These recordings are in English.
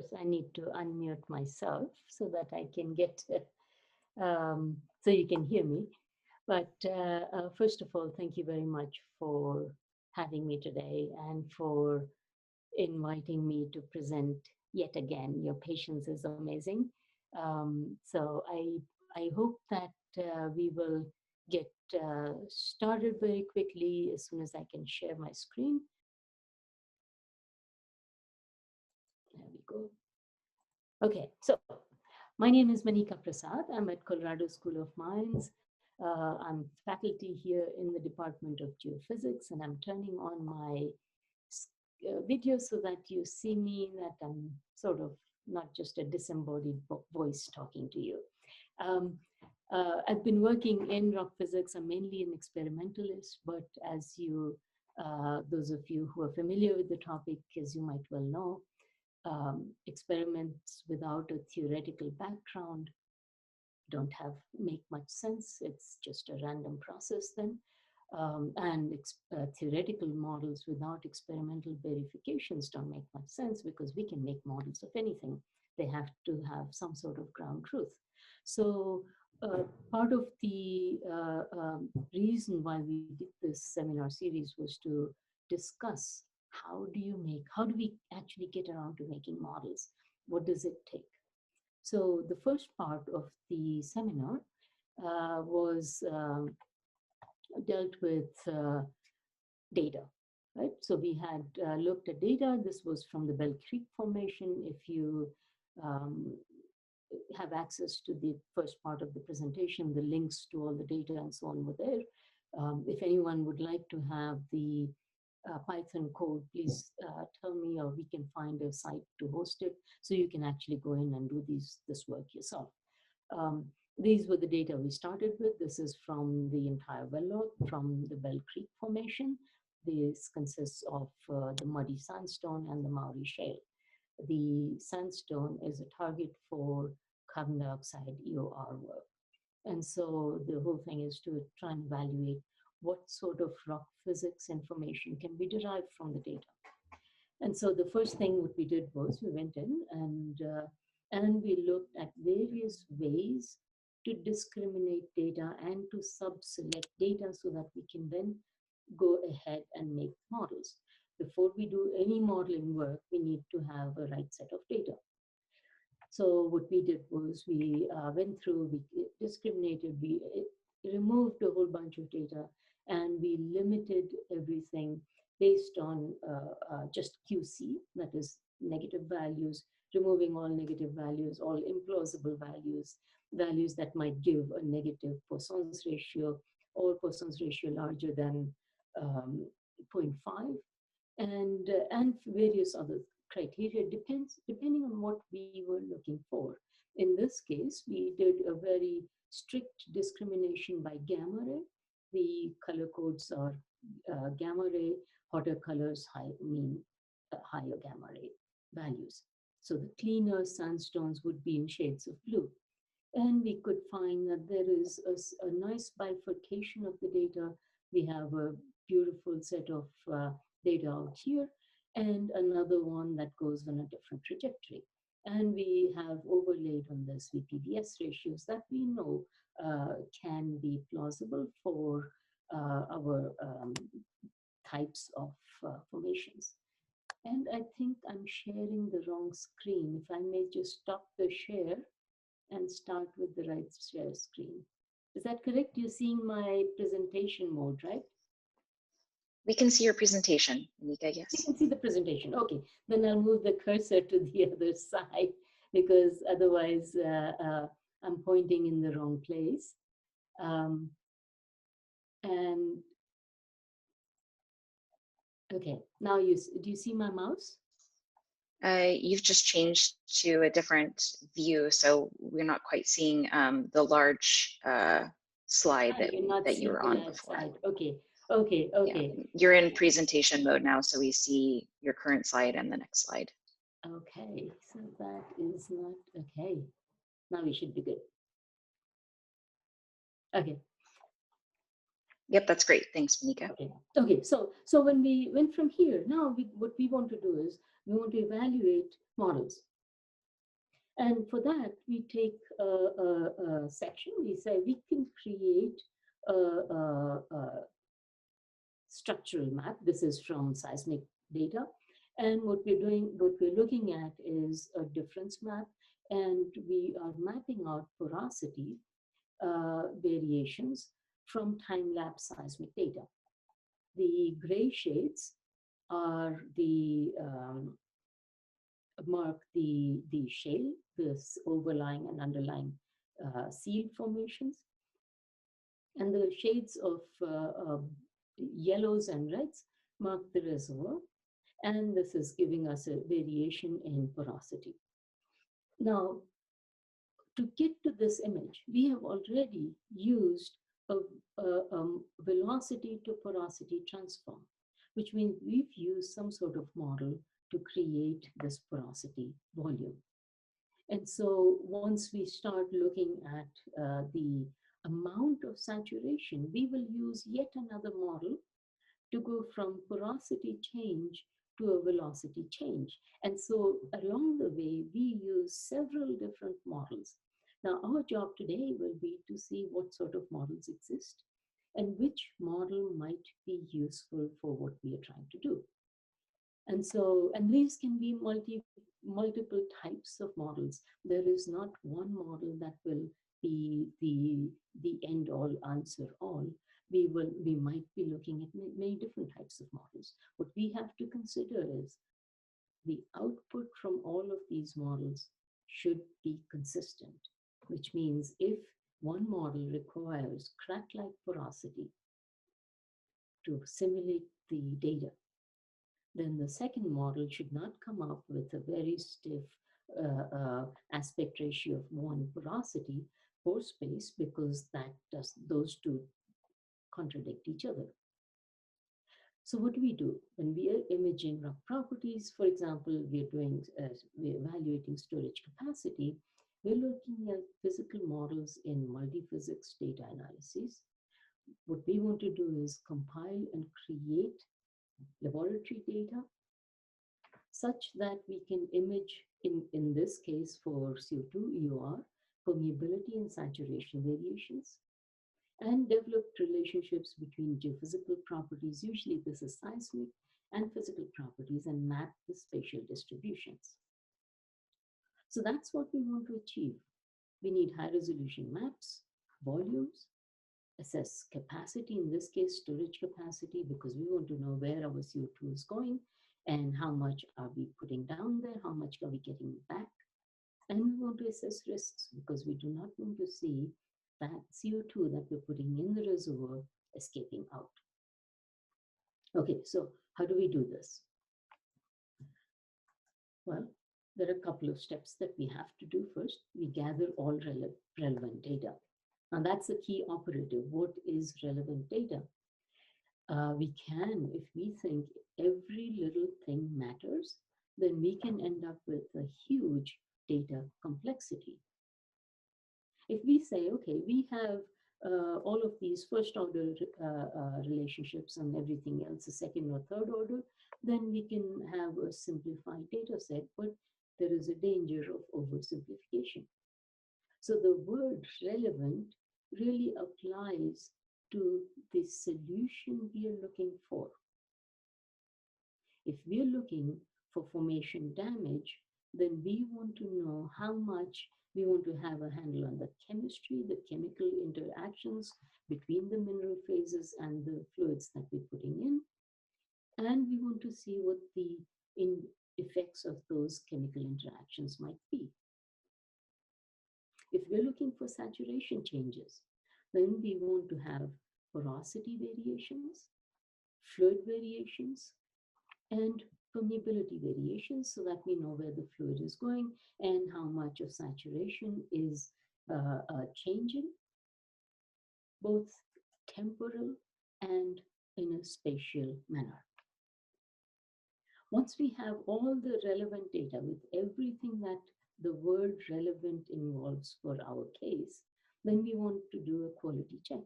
course, I need to unmute myself so that I can get, so you can hear me. But first of all, thank you very much for having me today and for inviting me to present yet again. Your patience is amazing. So I hope that we will get started very quickly as soon as I can share my screen. There we go. Okay, so my name is Manika Prasad. I'm at Colorado School of Mines. I'm faculty here in the Department of Geophysics, and I'm turning on my video so that you see me, that I'm sort of not just a disembodied voice talking to you. I've been working in rock physics. I'm mainly an experimentalist, but as you, those of you who are familiar with the topic, as you might well know, experiments without a theoretical background don't make much sense. It's just a random process then. And theoretical models without experimental verifications don't make much sense, because we can make models of anything. They have to have some sort of ground truth. So part of the reason why we did this seminar series was to discuss how do we actually get around to making models? What does it take? So the first part of the seminar was dealt with data, right? So we had looked at data. This was from the Bell Creek Formation. If you have access to the first part of the presentation, the links to all the data and so on were there. If anyone would like to have the Python code, please tell me, or we can find a site to host it so you can actually go in and do this work yourself. These were the data we started with. This is from the entire well log from the Bell Creek Formation. This consists of the muddy sandstone and the Maori shale. The sandstone is a target for carbon dioxide EOR work. And so the whole thing is to try and evaluate what sort of rock physics information can be derived from the data. And so the first thing what we did was we went in and we looked at various ways to discriminate data and to sub-select data so that we can then go ahead and make models. Before we do any modeling work, we need to have a right set of data. So what we did was we went through, we discriminated, we removed a whole bunch of data, and we limited everything based on just QC, that is negative values, removing all negative values, all implausible values, values that might give a negative Poisson's ratio or Poisson's ratio larger than 0.5, and various other criteria, depending on what we were looking for. In this case, we did a very strict discrimination by gamma ray. The color codes are gamma ray, hotter colors mean higher gamma ray values. So the cleaner sandstones would be in shades of blue. And we could find that there is a nice bifurcation of the data. We have a beautiful set of data out here, and another one that goes on a different trajectory. And we have overlaid on this VPDS ratios that we know can be plausible for our types of formations. And I think I'm sharing the wrong screen. If I may just stop the share and start with the right share screen. Is that correct? You're seeing my presentation mode, right? We can see your presentation, Manika, yes. You can see the presentation. Okay, then I'll move the cursor to the other side, because otherwise I'm pointing in the wrong place. And okay, now do you see my mouse? You've just changed to a different view, so we're not quite seeing the large slide that you were on before. Slide. Okay. Yeah. You're in presentation mode now, so we see your current slide and the next slide. Okay, so that is not okay. Now we should be good. Okay. Yep, that's great. Thanks, Manika. Okay. So when we went from here, now what we want to do is we want to evaluate models. And for that, we take a section. We say we can create a structural map. This is from seismic data. And what we're doing, what we're looking at is a difference map, and we are mapping out porosity variations from time-lapse seismic data. The gray shades are the mark the shale, the overlying and underlying seal formations, and the shades of yellows and reds mark the reservoir, and this is giving us a variation in porosity. Now, to get to this image, we have already used a velocity to porosity transform, which means we've used some sort of model to create this porosity volume. And so once we start looking at the amount of saturation, we will use yet another model to go from porosity change to a velocity change. And so along the way, we use several different models. Now, our job today will be to see what sort of models exist and which model might be useful for what we are trying to do. And so, and these can be multiple types of models. There is not one model that will be the end all answer all. We might be looking at many different types of models. What we have to consider is the output from all of these models should be consistent, which means if one model requires crack-like porosity to simulate the data, then the second model should not come up with a very stiff aspect ratio of one porosity for space, because those two contradict each other. So what do we do when we are imaging rock properties? For example, we're evaluating storage capacity. We're looking at physical models in multi-physics data analysis. What we want to do is compile and create laboratory data such that we can image, in this case for CO2 EOR, permeability and saturation variations, and develop relationships between geophysical properties, usually this is seismic, and physical properties, and map the spatial distributions. So that's what we want to achieve. We need high resolution maps, volumes, assess capacity, in this case storage capacity, because we want to know where our CO2 is going and how much are we putting down there, how much are we getting back. And we want to assess risks, because we do not want to see that CO2 that we're putting in the reservoir escaping out. Okay, so how do we do this? Well, there are a couple of steps that we have to do. First, we gather all relevant data. Now that's the key operative. What is relevant data? We can, if we think every little thing matters, then we can end up with a huge data complexity. If we say, okay, we have all of these first order relationships and everything else, a second or third order, then we can have a simplified data set, but there is a danger of oversimplification. So the word relevant really applies to the solution we are looking for. If we are looking for formation damage, then we want to know how much. We want to have a handle on the chemistry, the chemical interactions between the mineral phases and the fluids that we're putting in. And we want to see what the effects of those chemical interactions might be. If we're looking for saturation changes, then we want to have porosity variations, fluid variations, and permeability variations, so that we know where the fluid is going and how much of saturation is changing, both temporal and in a spatial manner. Once we have all the relevant data with everything that the word relevant involves for our case, then we want to do a quality check.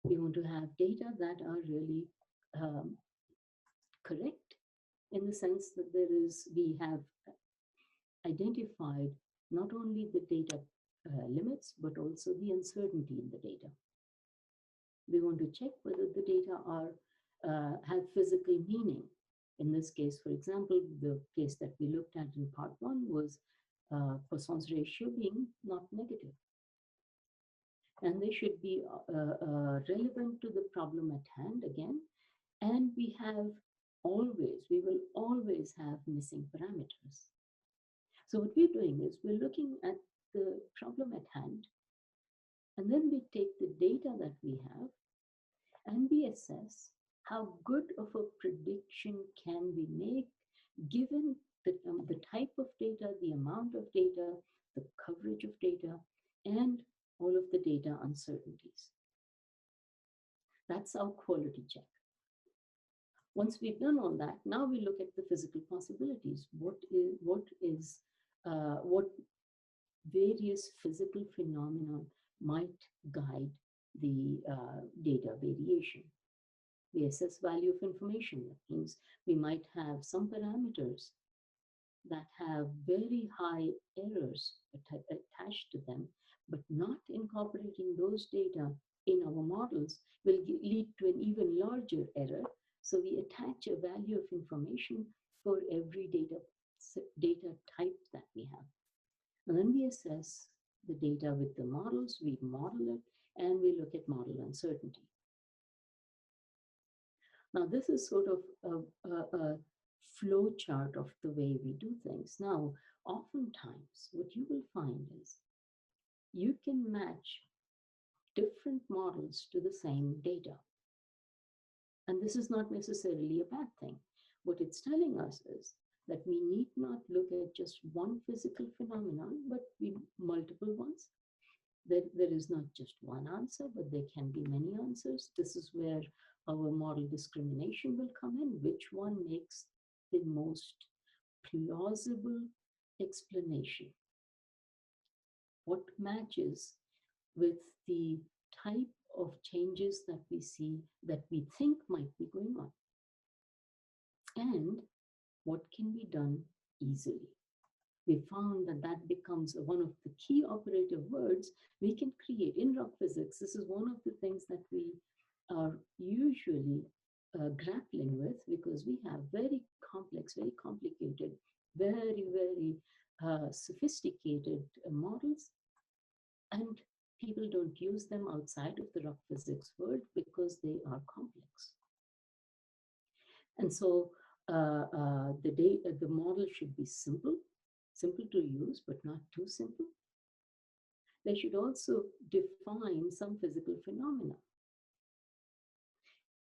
We want to have data that are really correct, in the sense that we have identified not only the data limits, but also the uncertainty in the data. We want to check whether the data are have physical meaning. In this case, for example, the case that we looked at in part one was Poisson's ratio being not negative. And they should be relevant to the problem at hand again. And we will always have missing parameters. So what we're doing is we're looking at the problem at hand, and then we take the data that we have and we assess how good of a prediction can we make given the type of data, the amount of data, the coverage of data, and all of the data uncertainties. That's our quality check. Once we've done all that, now we look at the physical possibilities. What various physical phenomena might guide the data variation. We assess value of information. That means we might have some parameters that have very high errors attached to them, but not incorporating those data in our models will lead to an even larger error. So we attach a value of information for every data type that we have. And then we assess the data with the models, we model it, and we look at model uncertainty. Now, this is sort of a flow chart of the way we do things. Now, oftentimes, what you will find is you can match different models to the same data. And this is not necessarily a bad thing. What it's telling us is that we need not look at just one physical phenomenon, but multiple ones. There is not just one answer, but there can be many answers. This is where our model discrimination will come in. Which one makes the most plausible explanation? What matches with the type of changes that we see, that we think might be going on? And what can be done easily? We found that becomes one of the key operative words we can create in rock physics. This is one of the things that we are usually grappling with, because we have very complex, very complicated, very sophisticated models, and people don't use them outside of the rock physics world because they are complex. And so the model should be simple to use, but not too simple. They should also define some physical phenomena.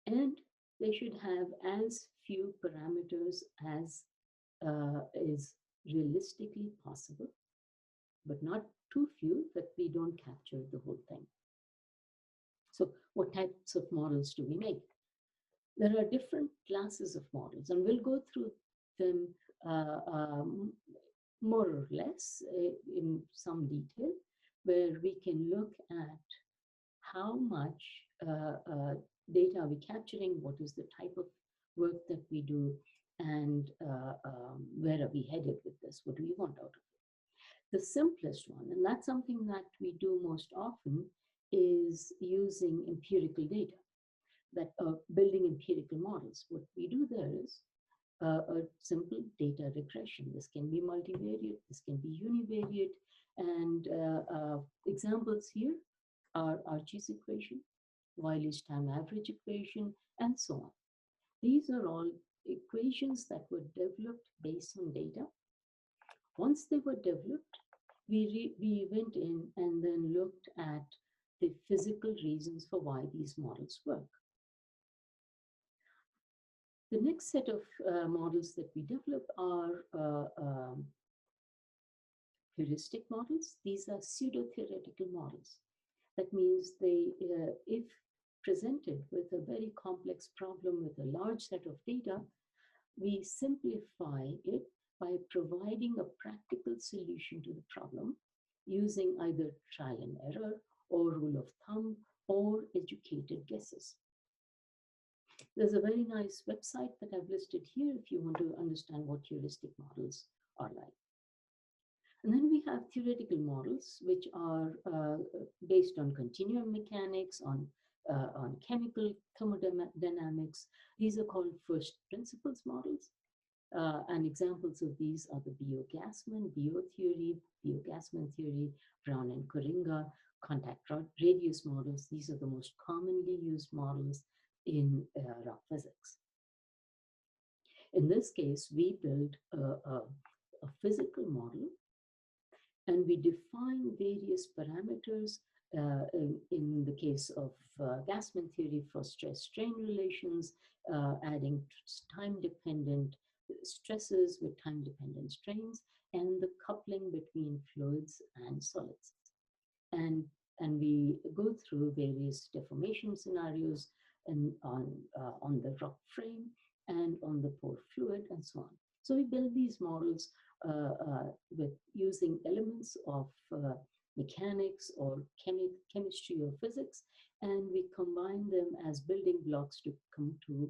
And they should have as few parameters as is realistically possible, but not too few that we don't capture the whole thing. So what types of models do we make? There are different classes of models, and we'll go through them more or less in some detail, where we can look at how much data are we capturing, what is the type of work that we do, and where are we headed with this? What do we want out of it? The simplest one, and that's something that we do most often, is using empirical data, that building empirical models. What we do there is a simple data regression. This can be multivariate, this can be univariate, and examples here are Archie's equation, Wiley's time average equation, and so on. These are all equations that were developed based on data. Once they were developed, we went in and then looked at the physical reasons for why these models work. The next set of models that we develop are heuristic models. These are pseudo-theoretical models. That means they, if presented with a very complex problem with a large set of data, we simplify it by providing a practical solution to the problem using either trial and error or rule of thumb or educated guesses. There's a very nice website that I've listed here if you want to understand what heuristic models are like. And then we have theoretical models, which are based on continuum mechanics, on chemical thermodynamics. These are called first principles models. And examples of these are the Bio-Gassman, Bio-Gassman theory, Brown and Coringa, contact radius models. These are the most commonly used models in rock physics. In this case, we build a physical model, and we define various parameters in the case of Gassman theory for stress-strain relations, adding time-dependent stresses with time-dependent strains, and the coupling between fluids and solids. And we go through various deformation scenarios on the rock frame and on the pore fluid and so on. So we build these models with using elements of mechanics or chemistry or physics, and we combine them as building blocks to come to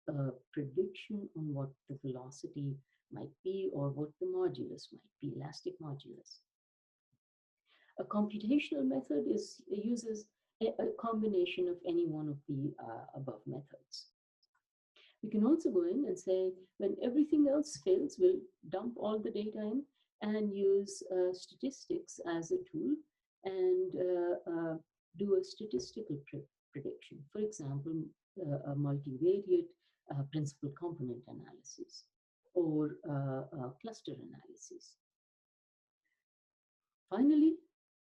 a prediction on what the velocity might be or what the modulus might be, elastic modulus. A computational method uses a combination of any one of the above methods. We can also go in and say, when everything else fails, we'll dump all the data in and use statistics as a tool and do a statistical prediction. For example, a multivariate principal component analysis or cluster analysis. Finally,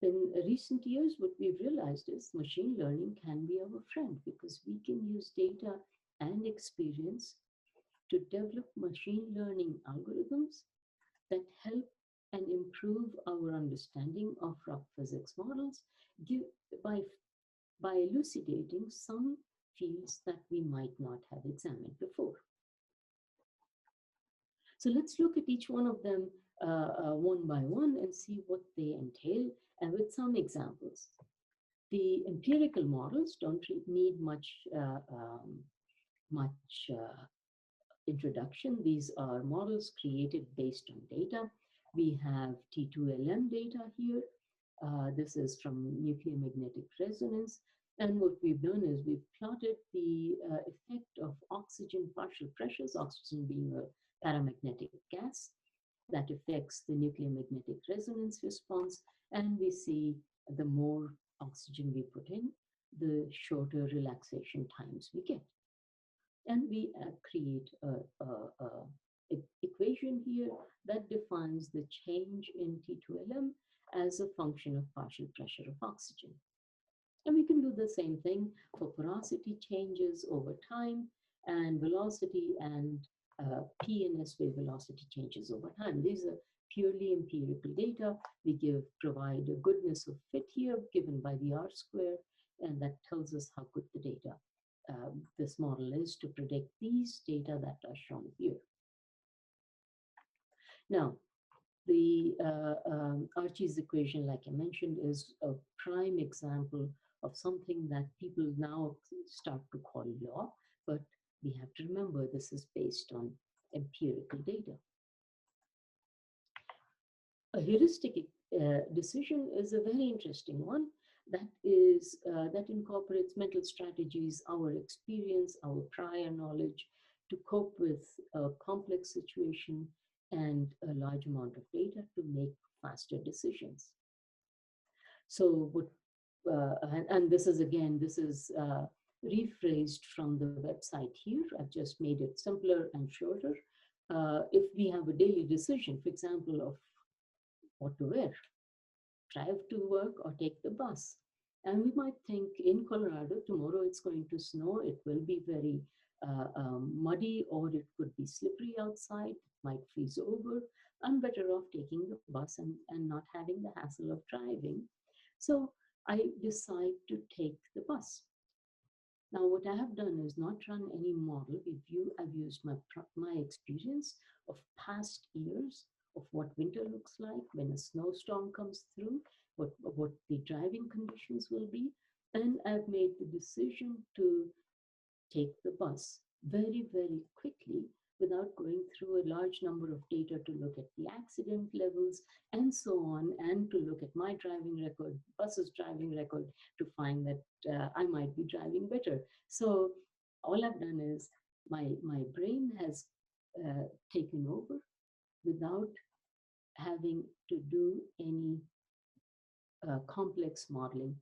in recent years, what we've realized is machine learning can be our friend because we can use data and experience to develop machine learning algorithms that help and improve our understanding of rock physics models by elucidating some fields that we might not have examined before. So let's look at each one of them one by one and see what they entail, and with some examples. The empirical models don't need much introduction. These are models created based on data. We have T2LM data here. This is from nuclear magnetic resonance. And what we've done is we've plotted the effect of oxygen partial pressures, oxygen being a paramagnetic gas, that affects the nuclear magnetic resonance response. And we see the more oxygen we put in, the shorter relaxation times we get. And we create an equation here that defines the change in T2LM as a function of partial pressure of oxygen. And we can do the same thing for porosity changes over time and velocity and P and S wave velocity changes over time. These are purely empirical data. We provide a goodness of fit here given by the R square, and that tells us how good the data this model is to predict these data that are shown here. Now, the Archie's equation, like I mentioned, is a prime example of something that people now start to call law, but we have to remember this is based on empirical data. A heuristic decision is a very interesting one that incorporates mental strategies, our experience, our prior knowledge to cope with a complex situation and a large amount of data to make faster decisions. So what, and this is rephrased from the website here. I've just made it simpler and shorter. If we have a daily decision, for example, of what to wear, drive to work or take the bus. And we might think in Colorado, tomorrow it's going to snow, it will be very muddy, or it could be slippery outside, it might freeze over. I'm better off taking the bus and not having the hassle of driving. So I decide to take the bus. Now, what I have done is not run any model. I've used my experience of past years of what winter looks like when a snowstorm comes through, what the driving conditions will be. And I've made the decision to take the bus very, very quickly without going through a large number of data to look at the accident levels and so on, and to look at my driving record, bus's driving record, to find that I might be driving better. So all I've done is my brain has taken over without having to do any complex modeling.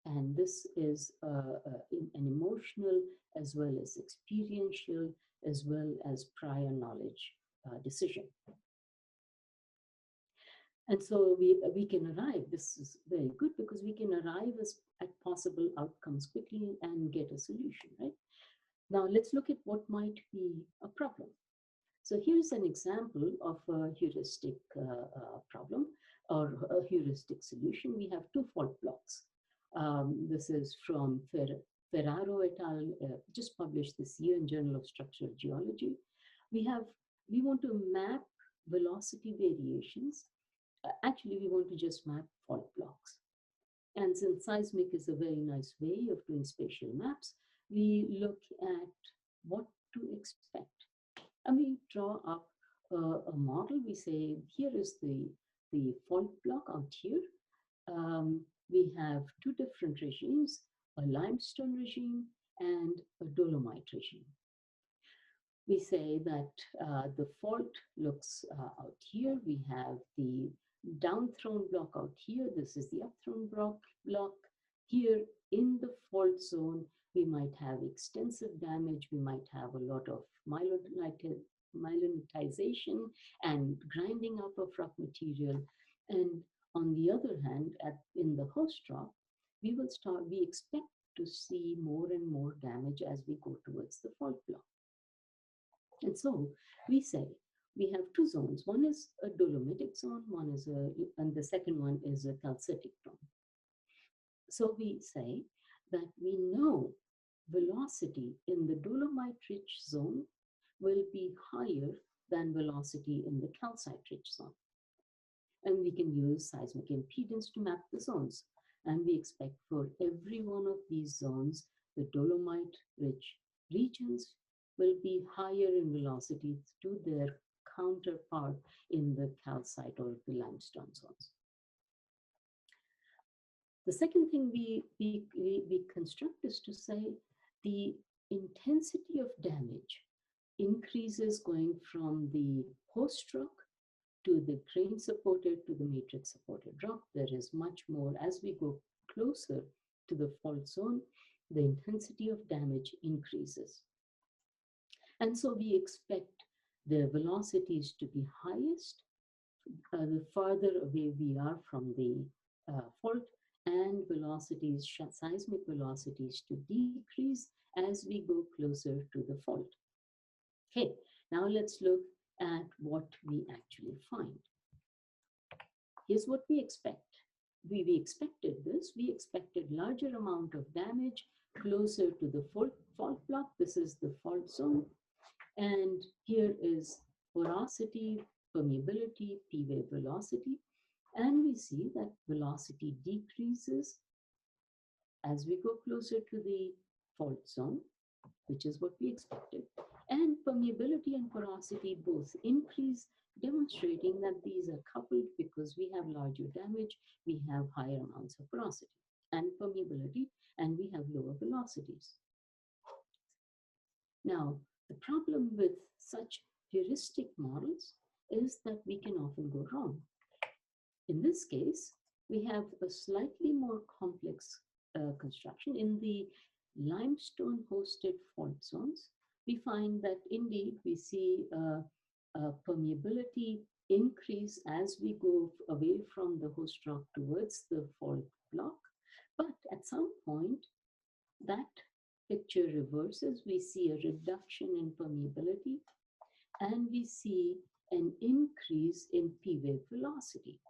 And this is an emotional as well as experiential as well as prior knowledge decision. And so we can arrive, this is very good because we can arrive at possible outcomes quickly and get a solution, right? Now let's look at what might be a problem. So here's an example of a heuristic problem or a heuristic solution. We have two fault blocks. This is from Ferraro et al., just published this year in Journal of Structural Geology. We want to map velocity variations. Actually, we want to just map fault blocks. And since seismic is a very nice way of doing spatial maps, we look at what to expect. And we draw up a model. We say, here is the fault block out here. We have two different regimes, a limestone regime and a dolomite regime. We say that the fault looks out here. We have the down-thrown block out here. This is the up-thrown block. Here in the fault zone, we might have extensive damage. We might have a lot of myelinization and grinding up of rock material. And on the other hand, in the host rock, we expect to see more and more damage as we go towards the fault block. And so we say we have two zones. One is a dolomitic zone, and the second one is a calcitic zone. So we say that we know velocity in the dolomite-rich zone will be higher than velocity in the calcite-rich zone. And we can use seismic impedance to map the zones. And we expect for every one of these zones, the dolomite-rich regions will be higher in velocity to their counterpart in the calcite or the limestone zones. The second thing we construct is to say the intensity of damage increases going from the host rock to the grain supported to the matrix supported rock. There is much more. As we go closer to the fault zone, the intensity of damage increases. And so we expect the velocities to be highest the farther away we are from the fault, and seismic velocities to decrease as we go closer to the fault. Okay, now let's look at what we actually find. Here's what we expect. We expected this. We expected larger amount of damage closer to the fault block. This is the fault zone. And here is porosity, permeability, P-wave velocity. And we see that velocity decreases as we go closer to the fault zone, which is what we expected. And permeability and porosity both increase, demonstrating that these are coupled. Because we have larger damage, we have higher amounts of porosity and permeability, and we have lower velocities. Now, the problem with such heuristic models is that we can often go wrong. In this case, we have a slightly more complex construction. In the limestone-hosted fault zones, we find that indeed we see a permeability increase as we go away from the host rock towards the fault block. But at some point, that picture reverses. We see a reduction in permeability, and we see an increase in P-wave velocity.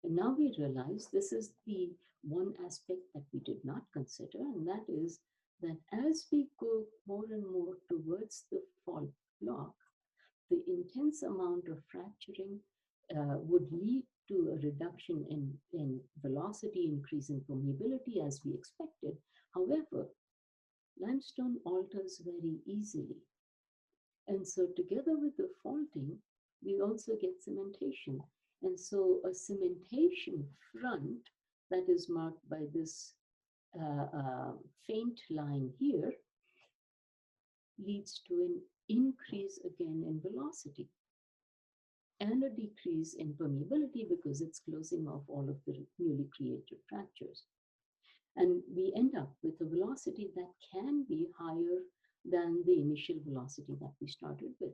And now we realize this is the one aspect that we did not consider, and that is that as we go more and more towards the fault block, the intense amount of fracturing would lead to a reduction in velocity, increase in permeability as we expected. However, limestone alters very easily. And so together with the faulting, we also get cementation. And so a cementation front that is marked by this faint line here leads to an increase again in velocity and a decrease in permeability because it's closing off all of the newly created fractures. And we end up with a velocity that can be higher than the initial velocity that we started with.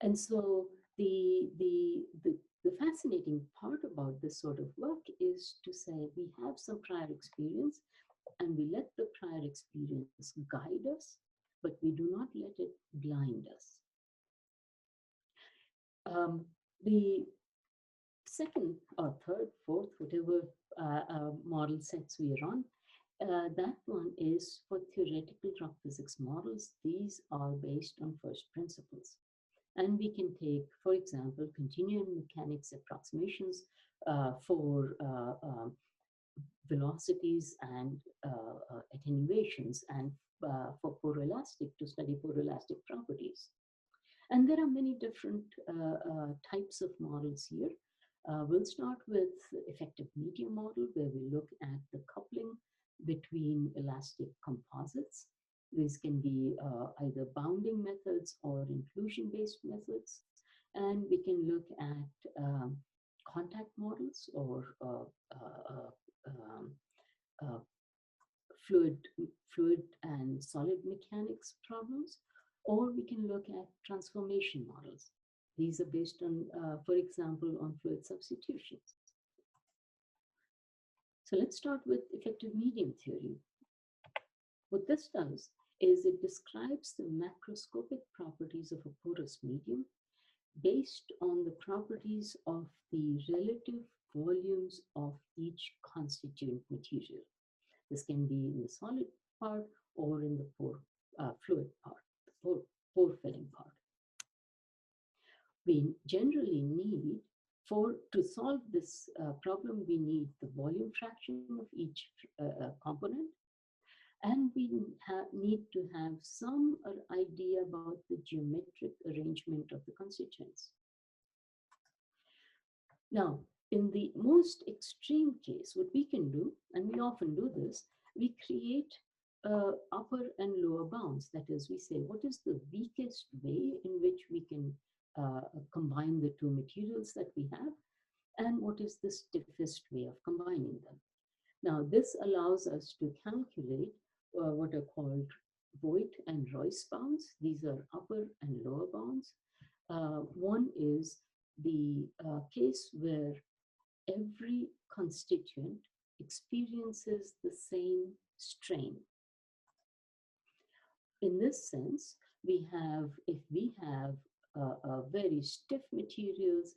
And so the fascinating part about this sort of work is to say we have some prior experience and we let the prior experience guide us, but we do not let it blind us. The second or third, fourth, whatever model sets we are on, that one is for theoretical rock physics models. These are based on first principles. And we can take, for example, continuum mechanics approximations for velocities and attenuations, and for poroelastic to study poroelastic properties. And there are many different types of models here. We'll start with effective medium model, where we look at the coupling between elastic composites. These can be either bounding methods or inclusion-based methods. And we can look at contact models or fluid and solid mechanics problems, or we can look at transformation models. These are based on, for example, on fluid substitutions. So let's start with effective medium theory. What this does is it describes the macroscopic properties of a porous medium based on the properties of the relative volumes of each constituent material. This can be in the solid part or in the fluid part, the pore filling part. We generally need, to solve this problem, we need the volume fraction of each component, and we need to have some idea about the geometric arrangement of the constituents. Now, in the most extreme case, what we can do, and we often do this, we create upper and lower bounds. That is, we say, what is the weakest way in which we can combine the two materials that we have, and what is the stiffest way of combining them. Now, this allows us to calculate what are called Voigt and Royce bounds. These are upper and lower bounds. One is the case where every constituent experiences the same strain. In this sense, if we have very stiff materials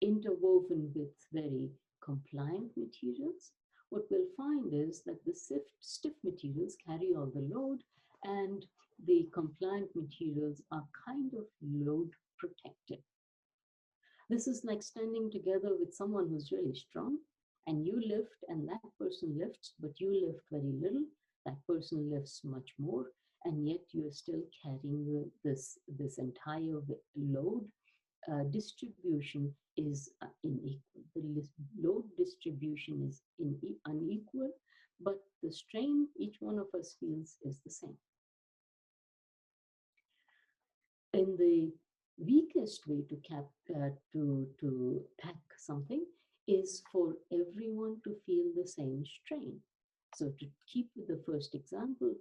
interwoven with very compliant materials, what we'll find is that the stiff materials carry all the load, and the compliant materials are kind of load protected. This is like standing together with someone who's really strong, and you lift and that person lifts, but you lift very little, that person lifts much more, and yet you're still carrying this entire load. Distribution is unequal. The load distribution is unequal, but the strain each one of us feels is the same. In the weakest way to pack something is for everyone to feel the same strain. So to keep with the first example,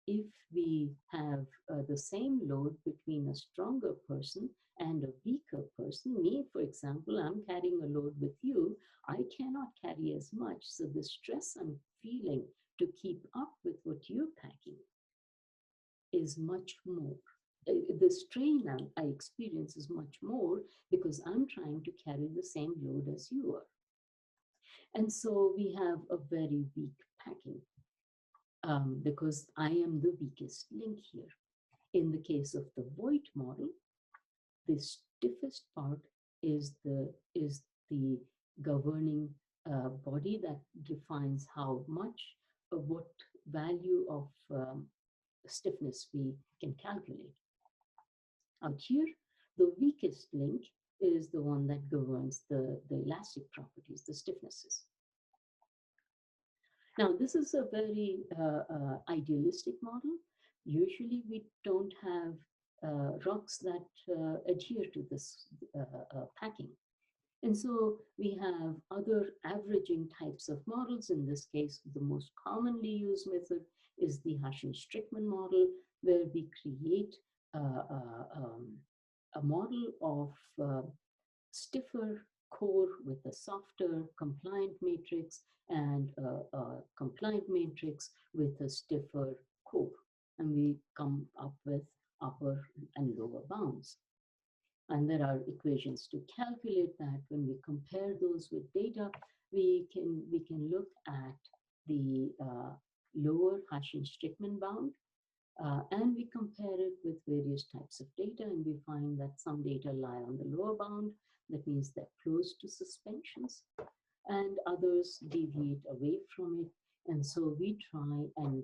if we have the same load between a stronger person and a weaker person, me, for example, I'm carrying a load with you, I cannot carry as much. So the stress I'm feeling to keep up with what you're packing is much more. The strain I experience is much more because I'm trying to carry the same load as you are. And so we have a very weak packing because I am the weakest link here. In the case of the Voigt model, the stiffest part is the governing body that defines how much, what value of stiffness we can calculate. Out here, the weakest link is the one that governs the elastic properties, the stiffnesses. Now, this is a very idealistic model. Usually, we don't have rocks that adhere to this packing. And so we have other averaging types of models. In this case, the most commonly used method is the Hashing-Strickman model, where we create a model of stiffer core with a softer compliant matrix and a compliant matrix with a stiffer core. And we come up with upper and lower bounds. And there are equations to calculate that. When we compare those with data, we can look at the lower Hashing-Strickman bound, and we compare it with various types of data, and we find that some data lie on the lower bound. That means they're close to suspensions, and others deviate away from it. And so we try and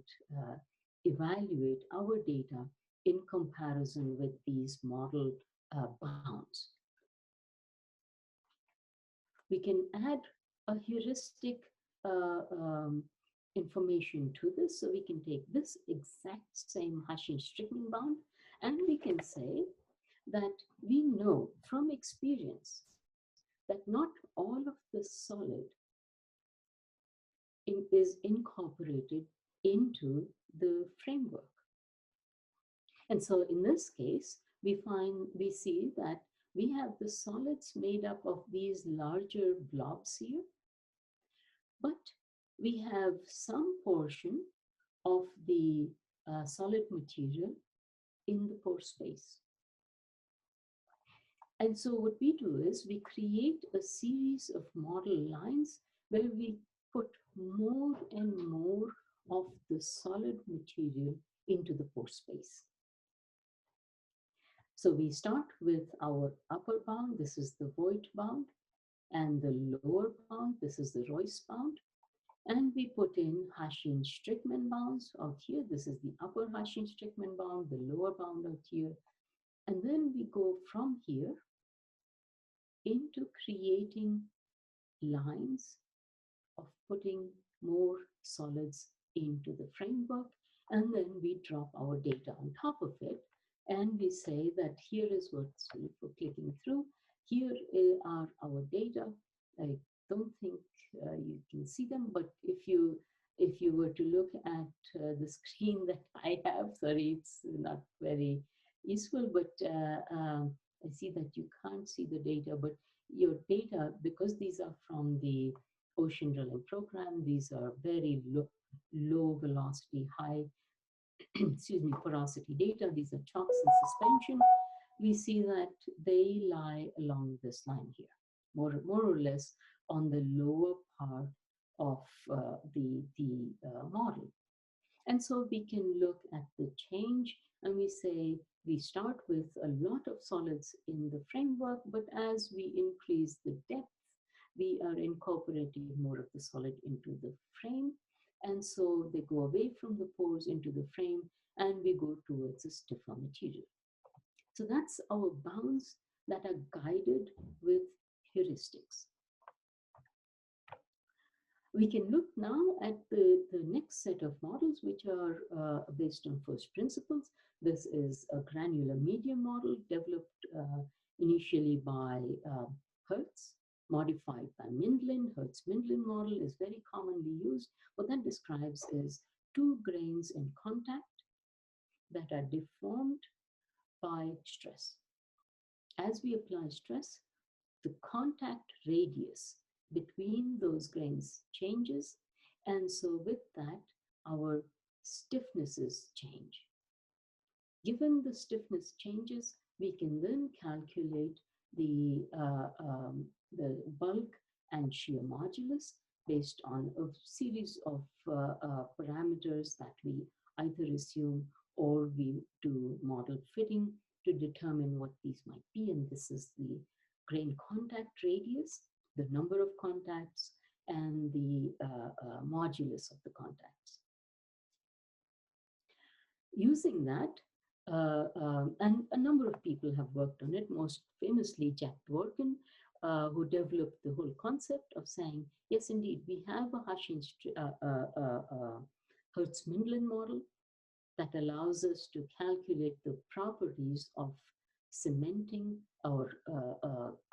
evaluate our data in comparison with these model bounds. We can add a heuristic information to this. So we can take this exact same Hashing-Strickman bound, and we can say that we know from experience that not all of the solid is incorporated into the framework. And so in this case, we see that we have the solids made up of these larger blobs here, but we have some portion of the solid material in the pore space. And so what we do is we create a series of model lines where we put more and more of the solid material into the pore space. So we start with our upper bound, this is the Voigt bound, and the lower bound, this is the Royce bound. And we put in Hashing-Strickman bounds out here. This is the upper Hashing-Strickman bound, the lower bound out here. And then we go from here into creating lines of putting more solids into the framework. And then we drop our data on top of it. And we say that here is what's for clicking through. Here are our data. I don't think you can see them, but if you were to look at the screen that I have, sorry, it's not very useful, but I see that you can't see the data, but your data, because these are from the ocean drilling program, these are very low velocity, high excuse me, porosity data. These are chocks in suspension. We see that they lie along this line here, more or less on the lower part of the model. And so we can look at the change, and we say we start with a lot of solids in the framework, but as we increase the depth, we are incorporating more of the solid into the frame. And so they go away from the pores into the frame, and we go towards a stiffer material. So that's our bounds that are guided with heuristics. We can look now at the next set of models, which are based on first principles. This is a granular medium model developed initially by Hertz, modified by Mindlin. Hertz-Mindlin model is very commonly used. What that describes is two grains in contact that are deformed by stress. As we apply stress, the contact radius between those grains changes, and so with that, our stiffnesses change. Given the stiffness changes, we can then calculate the bulk and shear modulus based on a series of parameters that we either assume or we do model fitting to determine what these might be. And this is the grain contact radius, the number of contacts, and the modulus of the contacts. Using that, and a number of people have worked on it, most famously Jack Dworkin, who developed the whole concept of saying, yes, indeed, we have a Hertz-Mindlin model that allows us to calculate the properties of cementing or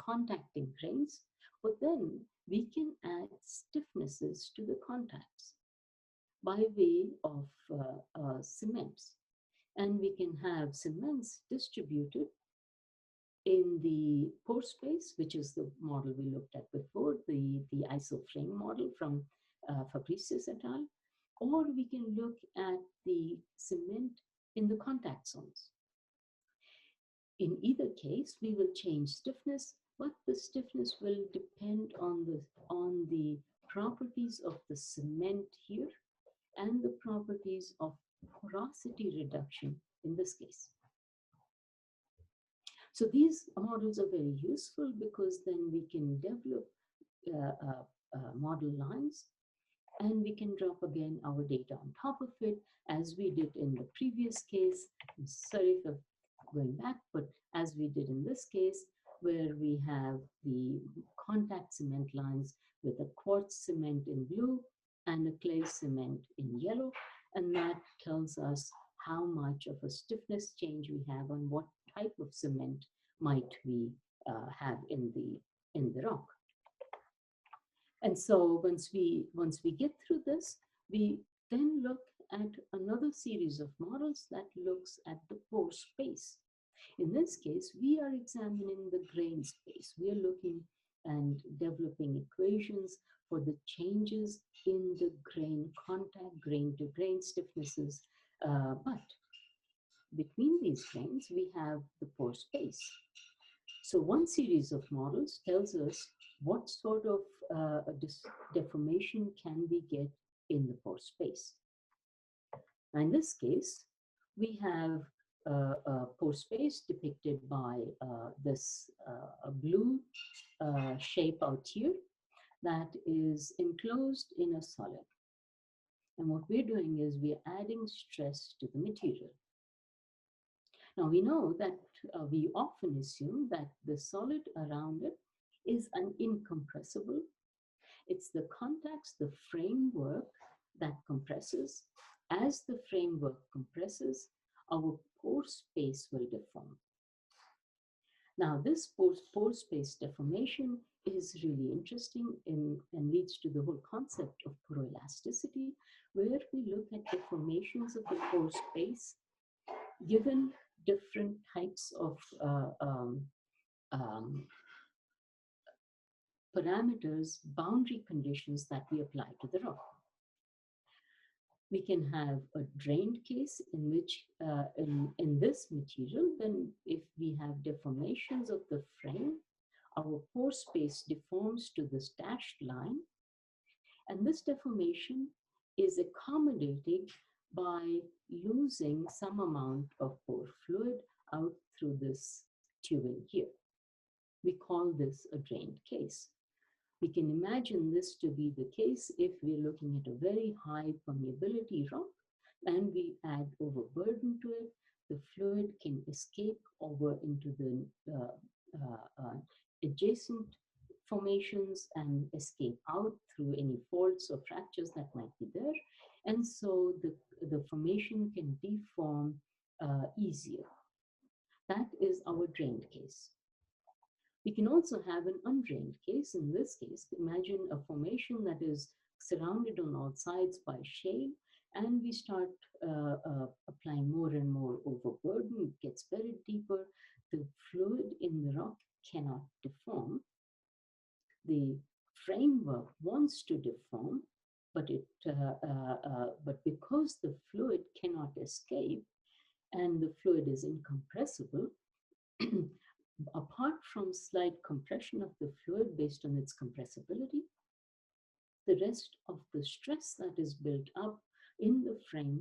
contacting grains, but then we can add stiffnesses to the contacts by way of cements. And we can have cements distributed in the pore space, which is the model we looked at before, the isoframe model from Fabricius et al. Or we can look at the cement in the contact zones. In either case, we will change stiffness, but the stiffness will depend on the properties of the cement here and the properties of porosity reduction in this case. So these models are very useful because then we can develop model lines, and we can drop again our data on top of it, as we did in the previous case. I'm sorry for going back, but as we did in this case, where we have the contact cement lines with a quartz cement in blue and a clay cement in yellow, and that tells us how much of a stiffness change we have on what type of cement might we have in the rock. And so once we get through this, we then look at another series of models that looks at the pore space. In this case, we are examining the grain space. We are looking and developing equations for the changes in the grain contact, grain to grain stiffnesses. But between these grains, we have the pore space. So one series of models tells us what sort of deformation can we get in the pore space. Now in this case, we have a pore space depicted by this blue shape out here that is enclosed in a solid. And what we're doing is we're adding stress to the material. Now we know that we often assume that the solid around it is an incompressible. It's the contacts, the framework that compresses. As the framework compresses, our pore space will deform. Now this pore space deformation is really interesting and leads to the whole concept of poroelasticity, where we look at deformations of the pore space given different types of parameters, boundary conditions that we apply to the rock. We can have a drained case in which, in this material, then if we have deformations of the frame, our pore space deforms to this dashed line, and this deformation is accommodated by losing some amount of pore fluid out through this tubing here. We call this a drained case. We can imagine this to be the case if we're looking at a very high permeability rock and we add overburden to it. The fluid can escape over into the adjacent formations and escape out through any faults or fractures that might be there. And so the formation can deform easier. That is our drained case. We can also have an undrained case. In this case, imagine a formation that is surrounded on all sides by shale, and we start applying more and more overburden. It gets buried deeper. The fluid in the rock cannot deform. The framework wants to deform, but because the fluid cannot escape and the fluid is incompressible, apart from slight compression of the fluid based on its compressibility, the rest of the stress that is built up in the frame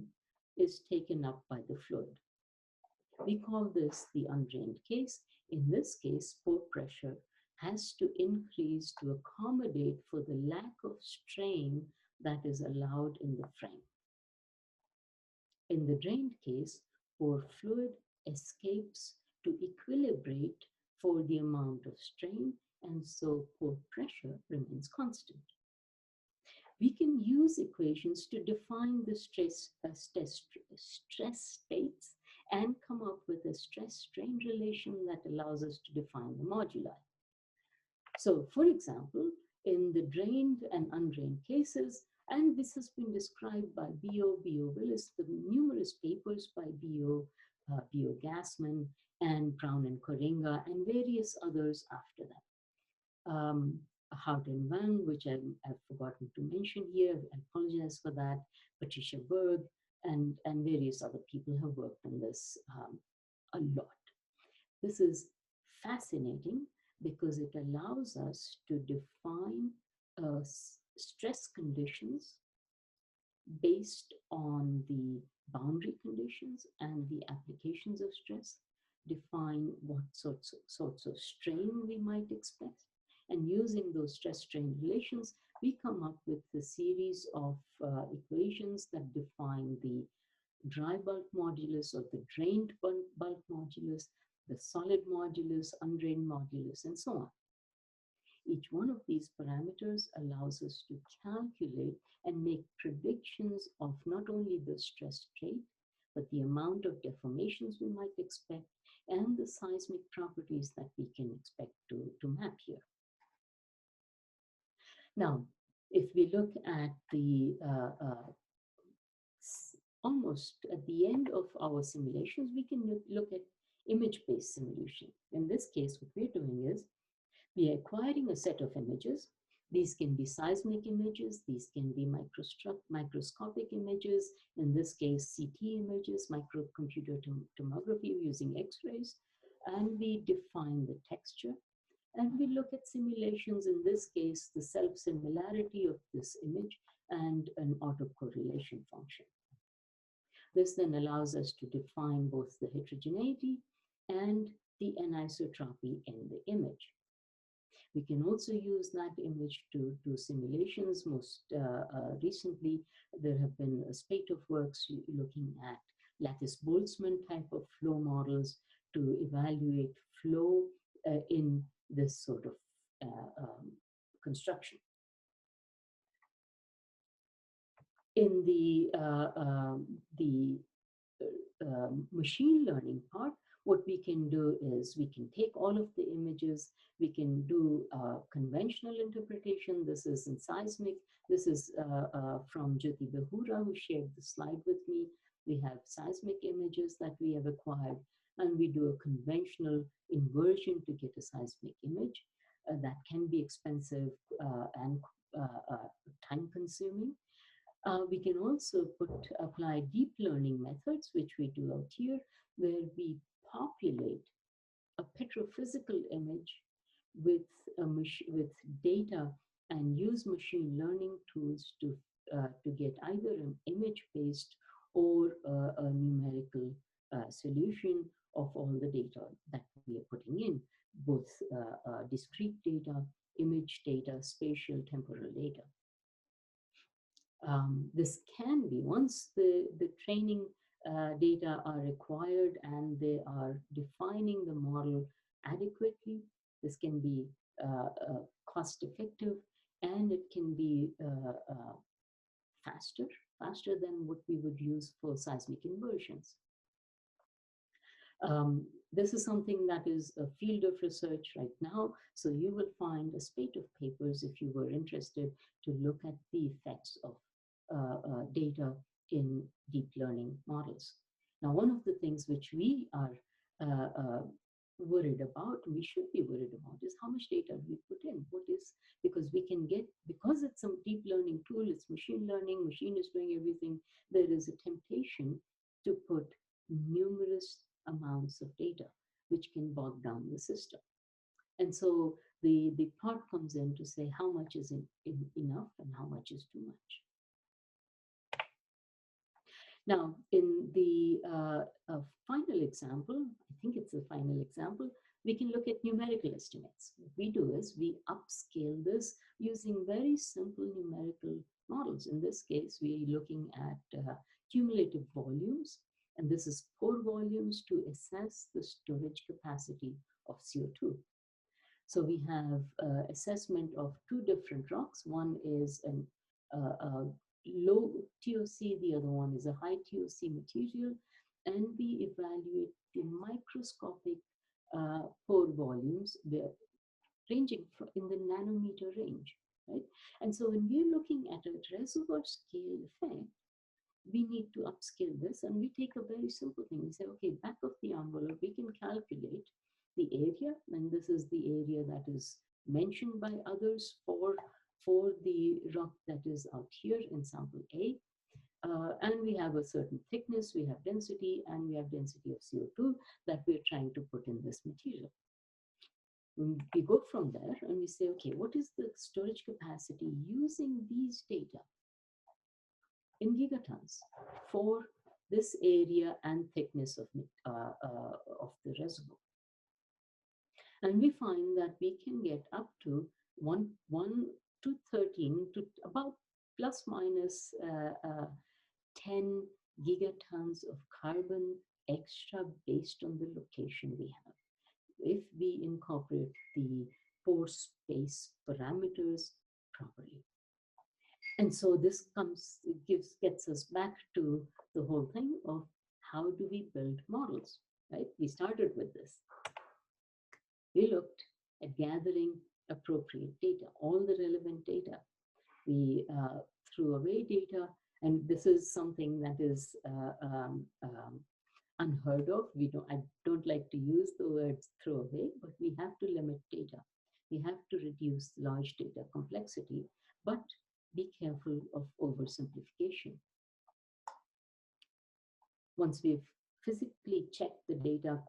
is taken up by the fluid. We call this the undrained case. In this case, pore pressure has to increase to accommodate for the lack of strain that is allowed in the frame. In the drained case, pore fluid escapes to equilibrate for the amount of strain, and so pore pressure remains constant. We can use equations to define the stress states and come up with a stress-strain relation that allows us to define the moduli. So, for example, in the drained and undrained cases, and this has been described by B.O. Willis, the numerous papers by B.O. Gassman and Brown and Korenga, and various others after that. Hart and Wang, which I've forgotten to mention here, I apologize for that, Patricia Berg, and various other people have worked on this a lot. This is fascinating because it allows us to define stress conditions based on the boundary conditions and the applications of stress, define what sorts of strain we might expect, and using those stress-strain relations, we come up with a series of equations that define the dry bulk modulus or the drained bulk modulus, the solid modulus, undrained modulus, and so on. Each one of these parameters allows us to calculate and make predictions of not only the stress state, but the amount of deformations we might expect and the seismic properties that we can expect to map here. Now, if we look at the almost at the end of our simulations, we can look at image-based simulation. In this case, what we're doing is we are acquiring a set of images. These can be seismic images, these can be microscopic images, in this case, CT images, microcomputer tomography using X-rays, and we define the texture. And we look at simulations, in this case, the self-similarity of this image and an autocorrelation function. This then allows us to define both the heterogeneity and the anisotropy in the image. We can also use that image to do simulations. Most recently, there have been a spate of works looking at lattice-Boltzmann type of flow models to evaluate flow in this sort of construction. In the machine learning part, what we can do is we can take all of the images, we can do conventional interpretation. This is in seismic. This is from Jyoti Behura, who shared the slide with me. We have seismic images that we have acquired, and we do a conventional inversion to get a seismic image. That can be expensive and time consuming. We can also apply deep learning methods, which we do out here, where we populate a petrophysical image with data and use machine learning tools to get either an image-based or a numerical solution of all the data that we are putting in, both discrete data, image data, spatial, temporal data. This can be, once the training data are required and they are defining the model adequately, this can be cost effective, and it can be faster than what we would use for seismic inversions. This is something that is a field of research right now, so you will find a spate of papers if you were interested to look at the effects of data in deep learning models. Now, one of the things which we are worried about, we should be worried about, is how much data we put in. Because we can get, because it's a deep learning tool, it's machine learning, machine is doing everything, there is a temptation to put numerous amounts of data, which can bog down the system. And so the part comes in to say how much is enough and how much is too much. Now, in the final example, I think it's the final example, we can look at numerical estimates. What we do is we upscale this using very simple numerical models. In this case, we're looking at cumulative volumes, and this is pore volumes to assess the storage capacity of CO2. So we have assessment of two different rocks. One is a low TOC, the other one is a high TOC material, and we evaluate the microscopic pore volumes ranging in the nanometer range, right? And so when we're looking at a reservoir scale effect, we need to upscale this, and we take a very simple thing. We say, okay, back of the envelope, we can calculate the area, and this is the area that is mentioned by others for the rock that is out here in sample A. And we have a certain thickness, we have density, and we have density of CO2 that we're trying to put in this material. We go from there and we say, okay, what is the storage capacity using these data in gigatons for this area and thickness of the reservoir? And we find that we can get up to 1 to 13 to about plus minus 10 gigatons of carbon extra based on the location we have, if we incorporate the pore space parameters properly. And so this gets us back to the whole thing of how do we build models, right? We started with this. We looked at gathering appropriate data, all the relevant data. We threw away data, and this is something that is unheard of. I don't like to use the word throw away, but we have to limit data. We have to reduce large data complexity, but be careful of oversimplification. Once we've physically checked the data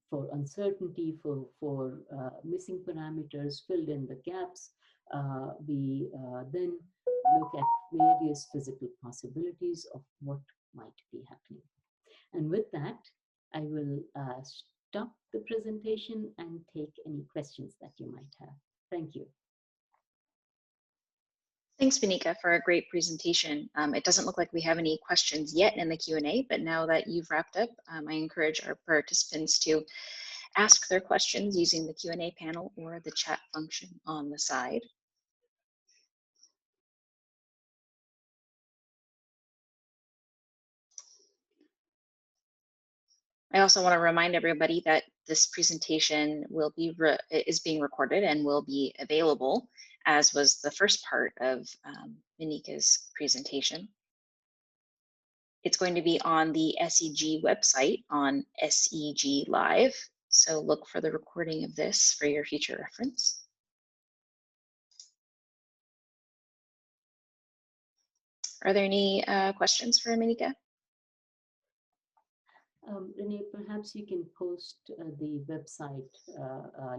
for uncertainty, for missing parameters, filled in the gaps, we then look at various physical possibilities of what might be happening. And with that, I will stop the presentation and take any questions that you might have. Thank you. Thanks, Manika, for a great presentation. It doesn't look like we have any questions yet in the Q&A, but now that you've wrapped up, I encourage our participants to ask their questions using the Q&A panel or the chat function on the side. I also want to remind everybody that this presentation is being recorded and will be available, as was the first part of Manika's presentation. It's going to be on the SEG website on SEG Live, so look for the recording of this for your future reference. Are there any questions for Manika? Renee, perhaps you can post the website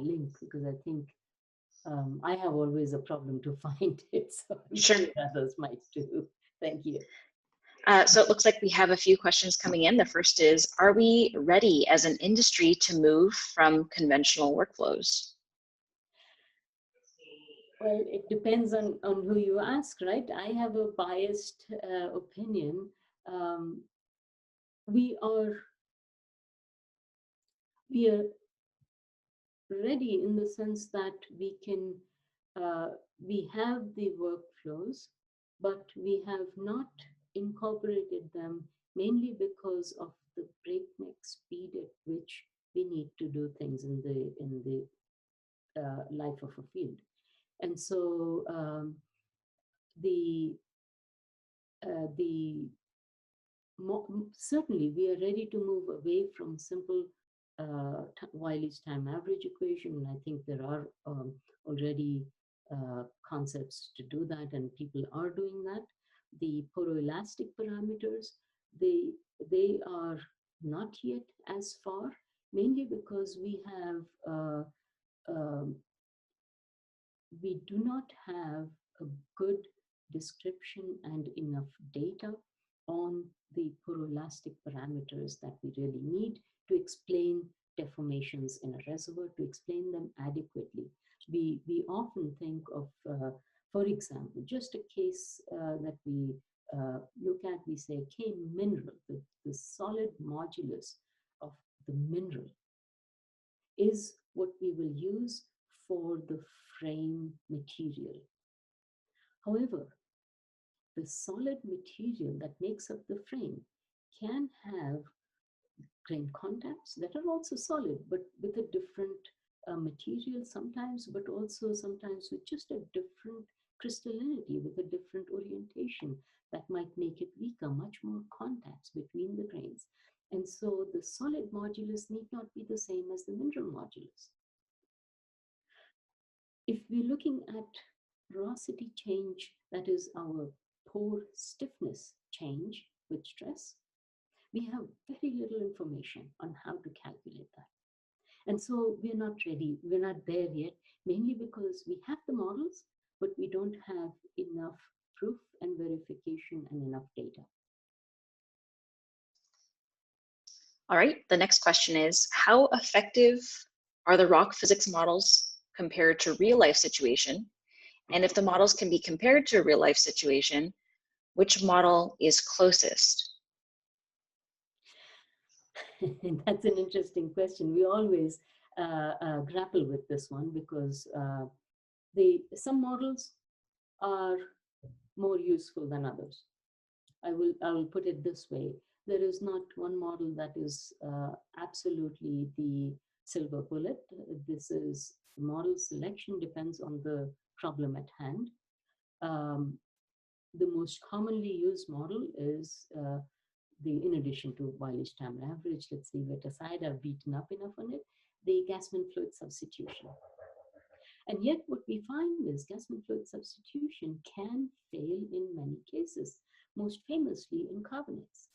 link, because I think I have always a problem to find it, so I'm sure others might too. Thank you. So it looks like we have a few questions coming in. The first is, are we ready as an industry to move from conventional workflows? Well, it depends on who you ask, right? I have a biased opinion. We are ready in the sense that we have the workflows, but we have not incorporated them, mainly because of the breakneck speed at which we need to do things in the life of a field. And so certainly we are ready to move away from simple Wiley's time average equation, and I think there are already concepts to do that, and people are doing that. The poroelastic parameters, they are not yet as far, mainly because we do not have a good description and enough data on the poroelastic parameters that we really need to explain deformations in a reservoir, to explain them adequately. We often think of, for example, just a case that we look at, we say, K mineral, the solid modulus of the mineral is what we will use for the frame material. However, the solid material that makes up the frame can have grain contacts that are also solid, but with a different material sometimes, but also sometimes with just a different crystallinity, with a different orientation that might make it weaker, much more contacts between the grains. And so the solid modulus need not be the same as the mineral modulus. If we're looking at porosity change, that is our pore stiffness change with stress, we have very little information on how to calculate that. And so we're not ready, we're not there yet, mainly because we have the models, but we don't have enough proof and verification and enough data. All right, the next question is, how effective are the rock physics models compared to real life situation? And if the models can be compared to a real life situation, which model is closest? That's an interesting question. We always grapple with this one because some models are more useful than others. I will put it this way. There is not one model that is absolutely the silver bullet. This is model selection depends on the problem at hand. The most commonly used model is in addition to Wiley-Stammer average, let's leave it aside, I've beaten up enough on it, the Gassman fluid substitution. And yet what we find is Gassman fluid substitution can fail in many cases, most famously in carbonates.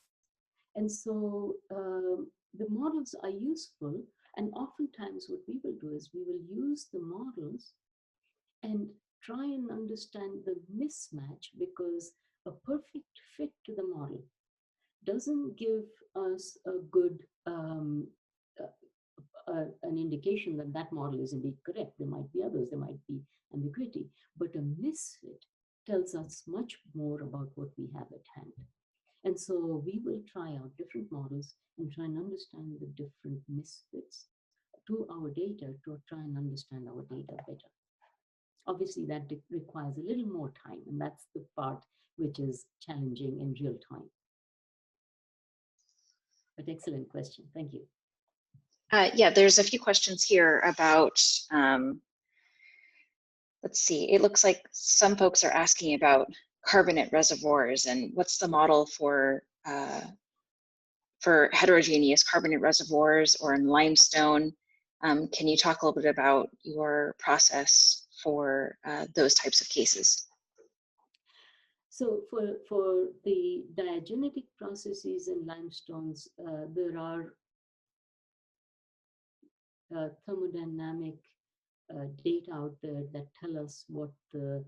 And so the models are useful, and oftentimes what we will do is we will use the models and try and understand the mismatch, because a perfect fit to the model doesn't give us a good an indication that that model is indeed correct. There might be others, there might be ambiguity, but a misfit tells us much more about what we have at hand. And so we will try out different models and try and understand the different misfits to our data to try and understand our data better. Obviously, that requires a little more time, and that's the part which is challenging in real time. But excellent question. Thank you. Yeah, there's a few questions here about, let's see, it looks like some folks are asking about carbonate reservoirs and what's the model for heterogeneous carbonate reservoirs or in limestone. Can you talk a little bit about your process for those types of cases? So for the diagenetic processes in limestones, there are thermodynamic data out there that tell us what the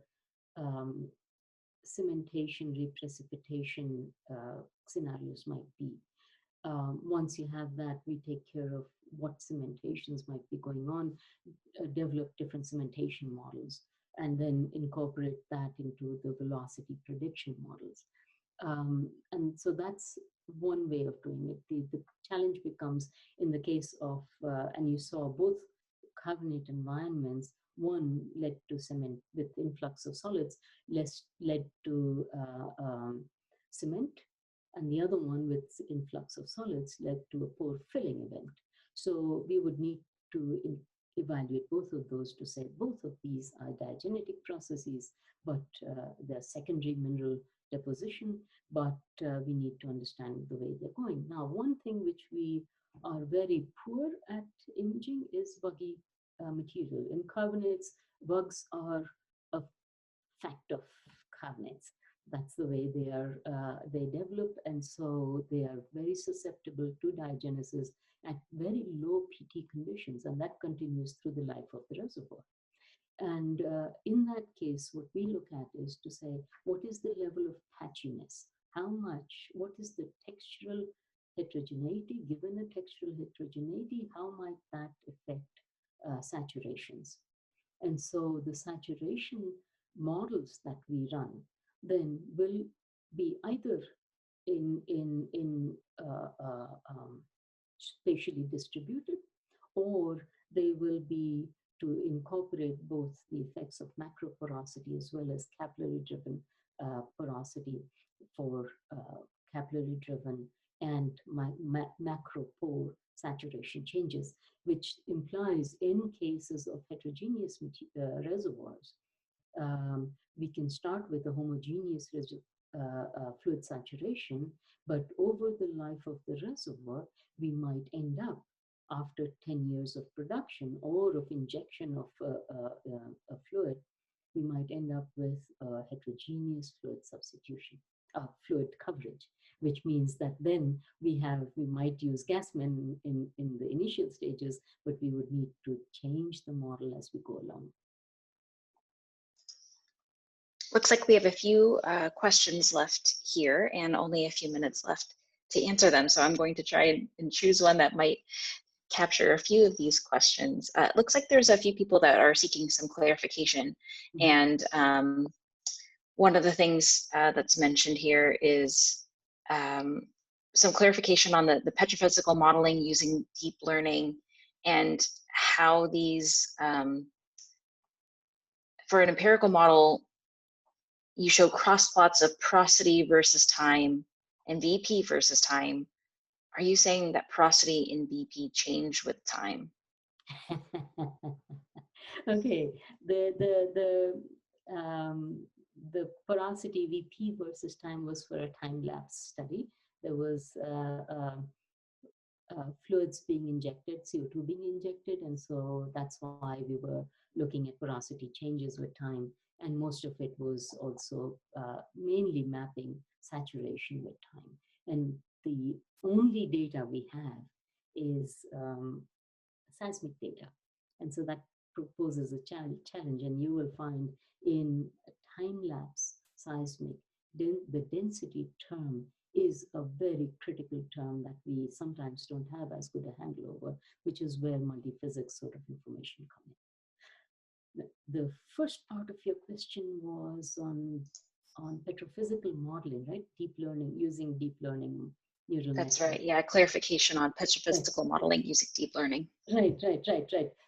cementation, reprecipitation scenarios might be. Once you have that, we take care of what cementations might be going on, develop different cementation models, and then incorporate that into the velocity prediction models. And so that's one way of doing it. The challenge becomes in the case of, and you saw both carbonate environments, one led to cement with influx of solids, led to cement, and the other one with influx of solids led to a pore filling event. So we would need to evaluate both of those to say both of these are diagenetic processes, but they're secondary mineral deposition, but we need to understand the way they're going. Now, one thing which we are very poor at imaging is buggy material. In carbonates, bugs are a fact of carbonates. That's the way they develop, and so they are very susceptible to diagenesis at very low PT conditions, and that continues through the life of the reservoir. And in that case, what we look at is to say, what is the level of patchiness? What is the textural heterogeneity? Given a textural heterogeneity, how might that affect saturations? And so the saturation models that we run then will be either in spatially distributed, or they will be to incorporate both the effects of macroporosity as well as capillary-driven porosity for capillary-driven and macropore saturation changes, which implies in cases of heterogeneous reservoirs, we can start with a homogeneous fluid saturation, but over the life of the reservoir, we might end up after 10 years of production or of injection of a fluid, we might end up with heterogeneous fluid substitution, fluid coverage, which means that then we might use Gassman in the initial stages, but we would need to change the model as we go along. Looks like we have a few questions left here and only a few minutes left to answer them. So I'm going to try and choose one that might capture a few of these questions. It looks like there's a few people that are seeking some clarification. Mm-hmm. And one of the things that's mentioned here is some clarification on the petrophysical modeling using deep learning and how these, for an empirical model, you show cross plots of porosity versus time and VP versus time. Are you saying that porosity in VP change with time? Okay, the porosity VP versus time was for a time-lapse study. There was fluids being injected, CO2 being injected, and so that's why we were looking at porosity changes with time. And most of it was also mainly mapping saturation with time. And the only data we have is seismic data. And so that proposes a challenge. And you will find in time-lapse seismic, the density term is a very critical term that we sometimes don't have as good a handle over, which is where multi-physics sort of information come in. The first part of your question was on petrophysical modeling, right? Deep learning, using deep learning neural That's network. right. Yeah, clarification on petrophysical modeling using deep learning. Right.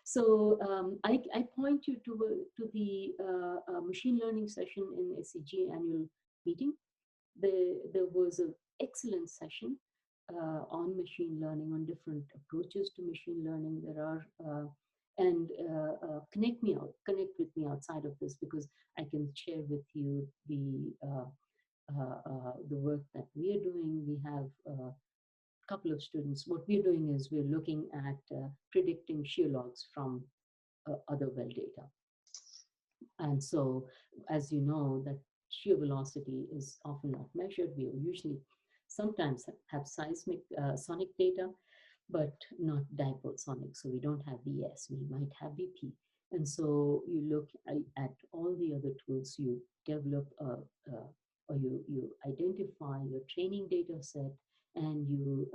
So I point you to the machine learning session in SCG annual meeting. There was an excellent session on machine learning, on different approaches to machine learning. There are connect with me outside of this, because I can share with you the work that we are doing. We have a couple of students. What we're doing is we're looking at predicting shear logs from other well data. And so, as you know, that shear velocity is often not measured. We usually sometimes have seismic sonic data, but not dipole sonic. So we don't have VS, we might have VP. And so you look at all the other tools, you develop or you identify your training data set, and you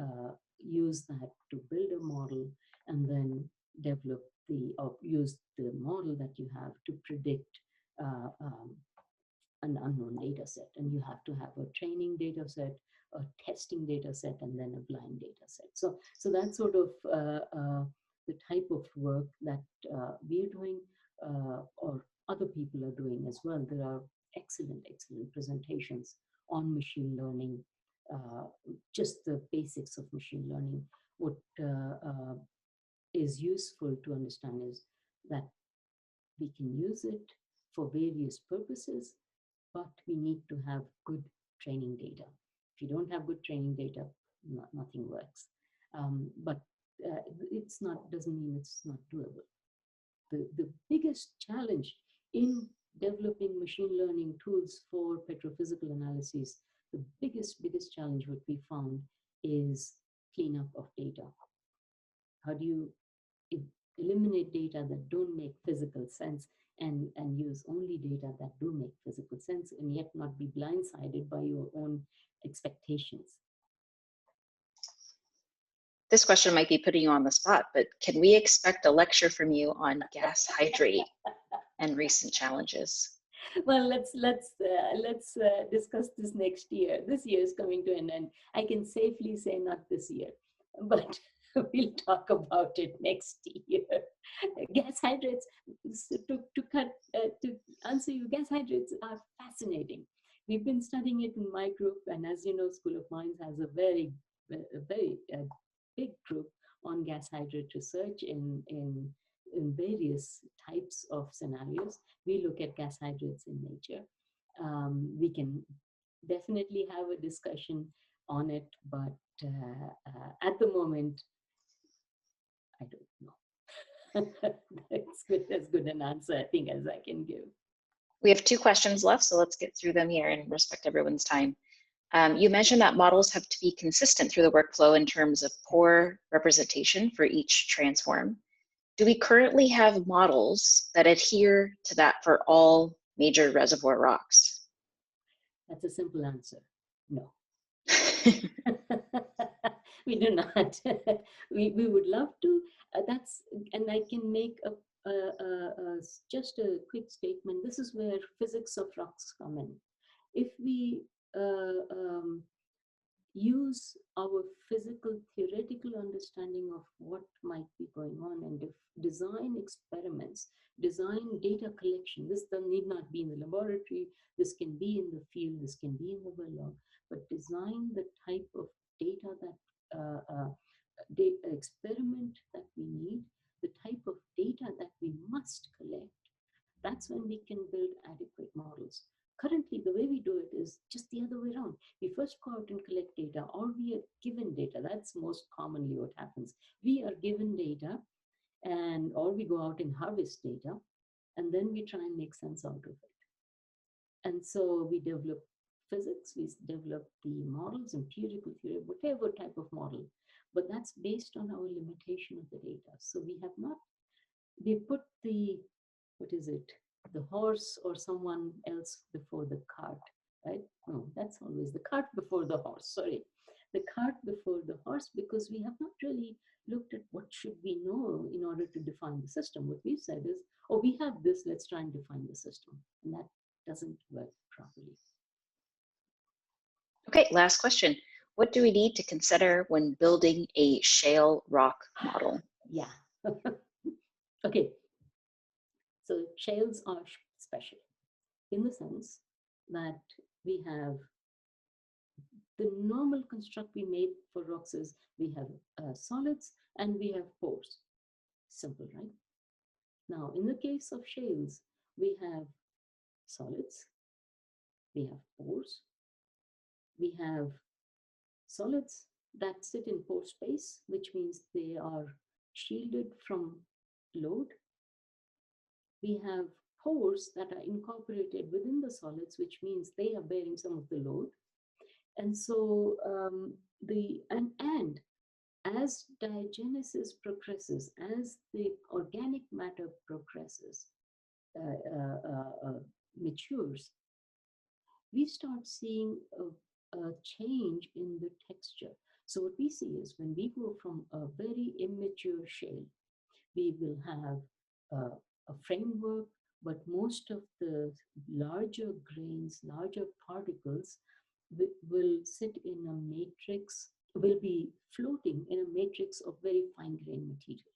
use that to build a model, and then develop use the model that you have to predict an unknown data set. And you have to have a training data set, a testing data set, and then a blind data set. So that's sort of the type of work that we're doing, or other people are doing as well. There are excellent presentations on machine learning, just the basics of machine learning. What is useful to understand is that we can use it for various purposes, but we need to have good training data. If you don't have good training data, nothing works. But it's not, doesn't mean it's not doable. The biggest challenge in developing machine learning tools for petrophysical analysis, the biggest challenge what we found is cleanup of data. How do you eliminate data that don't make physical sense, and use only data that do make physical sense, and yet not be blindsided by your own expectations? This question might be putting you on the spot, but can we expect a lecture from you on gas hydrate and recent challenges? Well, let's discuss this next year. This year is coming to an end. I can safely say not this year, but we'll talk about it next year. Gas hydrates, to answer you, gas hydrates are fascinating. We've been studying it in my group, and as you know, School of Mines has a very big group on gas hydrate research in various types of scenarios. We look at gas hydrates in nature. We can definitely have a discussion on it, but at the moment, I don't know. That's good. As good an answer, I think, as I can give. We have 2 questions left, so let's get through them here and respect everyone's time. You mentioned that models have to be consistent through the workflow in terms of pore representation for each transform. Do we currently have models that adhere to that for all major reservoir rocks? That's a simple answer. No. We do not. We would love to. And I can make just a quick statement. This is where physics of rocks come in. If we use our physical theoretical understanding of what might be going on and design experiments, design data collection. This need not be in the laboratory, this can be in the field, this can be in the well log, but design the type of data that data experiment that we need, the type of data that we must collect. That's when we can build adequate models. Currently, the way we do it is just the other way around. We first go out and collect data, or we are given data. That's most commonly what happens. We are given data, or we go out and harvest data, and then we try and make sense out of it. And so we develop physics, we develop the models, empirical theory, whatever type of model. But that's based on our limitation of the data. So we put what is it, the horse or someone else before the cart, right? No, that's always the cart before the horse, sorry. The cart before the horse, because we have not really looked at what should we know in order to define the system. What we've said is, oh, we have this, let's try and define the system. And that doesn't work properly. Okay, last question. What do we need to consider when building a shale rock model? Yeah. Okay. So shales are special in the sense that we have the normal construct we made for rocks is we have solids and we have pores. Simple, right? Now, in the case of shales, we have solids, we have pores, we have solids that sit in pore space, which means they are shielded from load. We have pores that are incorporated within the solids, which means they are bearing some of the load. And so and as diagenesis progresses, as the organic matter progresses, matures, we start seeing a change in the texture. So what we see is when we go from a very immature shale, we will have a framework, but most of the larger grains, larger particles will sit in a matrix, will be floating in a matrix of very fine grained material.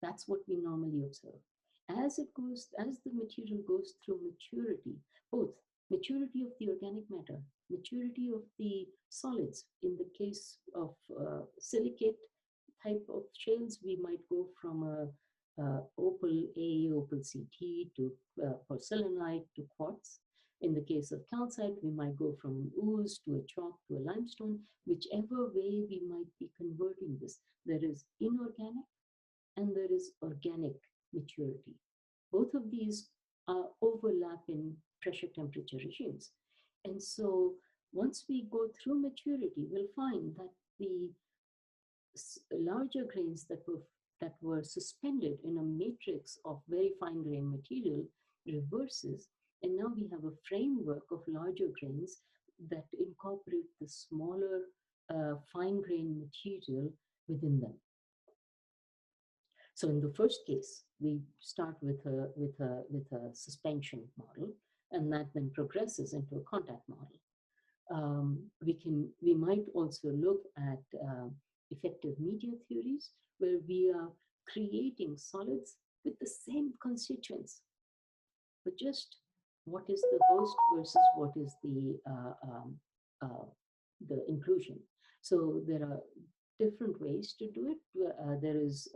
That's what we normally observe. As the material goes through maturity, both maturity of the organic matter, maturity of the solids. In the case of silicate type of shales, we might go from a opal A, opal CT to porcelainite to quartz. In the case of calcite, we might go from an ooze to a chalk to a limestone. Whichever way we might be converting this, there is inorganic and there is organic maturity. Both of these overlap in pressure temperature regimes. And so once we go through maturity, we'll find that the larger grains that were suspended in a matrix of very fine grained material reverses, and now we have a framework of larger grains that incorporate the smaller fine grained material within them. So in the first case, we start with a suspension model, and that then progresses into a contact model. We might also look at effective media theories, where we are creating solids with the same constituents, but just what is the host versus what is the inclusion. So there are different ways to do it. There is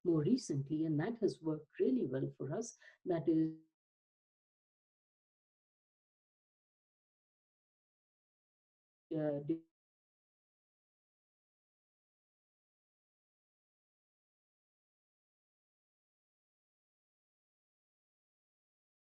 more recently, and that has worked really well for us, that is differential